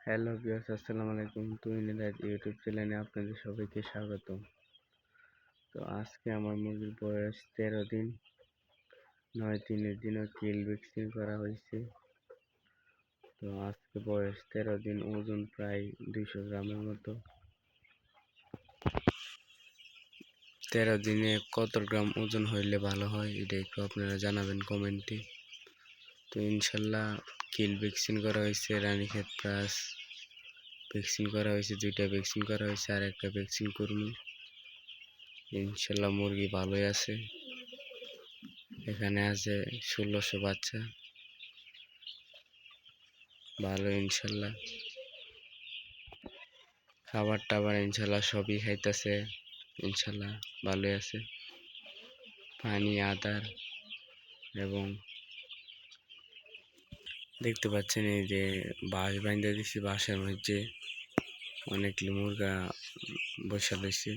Hello viewers, আসসালামু আলাইকুম। তুহিনের YouTube চ্যানেলে আপনাদের সবাইকে স্বাগত। তো আজকে আমার মুরগির বয়স 13 দিন। 9 দিনের দিনও কিল ভ্যাকসিন করা হয়েছে। তো আজকে বয়স 13 দিন, ওজন প্রায় 200 গ্রামের মতো। 13 দিনে কত গ্রাম ওজন হইলে ভালো হয় এটা একটু আপনারা জানাবেন কমেন্টে। তো ইনশাল্লাহ কিল ভ্যাকসিন করা হয়েছে, রানীক্ষেত প্লাস ভ্যাকসিন করা হয়েছে, 2টা ভ্যাকসিন করা হয়েছে, আর একটা ভ্যাকসিন করবো। ইনশাল্লাহ মুরগি ভালোই আছে। এখানে আছে 1600 বাচ্চা, ভালো ইনশাল্লাহ। খাবার টাবার ইনশাল্লাহ সবই খাইতেছে, ইনশাল্লাহ ভালোই আছে। পানি, আদার এবং দেখতে পাচ্ছেন এই যে বাঁশ বাইন্ধা দিছি, বাঁশের মধ্যে অনেক মুরগা বসা রয়েছে।